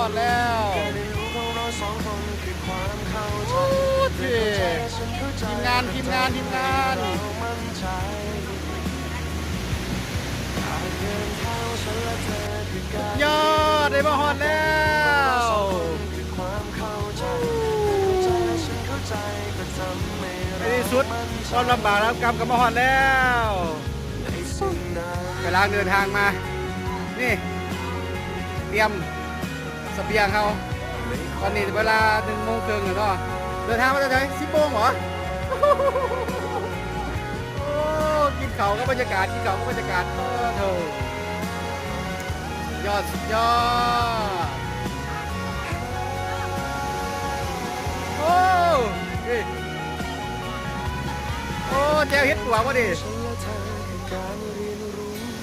อดแล้วทีมงานยอดได้มาฮอดแล้วในที่สุดความลำบากแล้วกำกับมาฮอดแล้วกำลังเดินทางมานี่เตรียมเสบียงเขาตอนนี้เวลา1 โมงครึ่งแล้วเนาะเดินทางมาจากไหน10 โมงเหรอโอ้กินเขาก็บรรยากาศเธอยอดสุดยอดโอ้แจวเฮ็ดตัววะดิ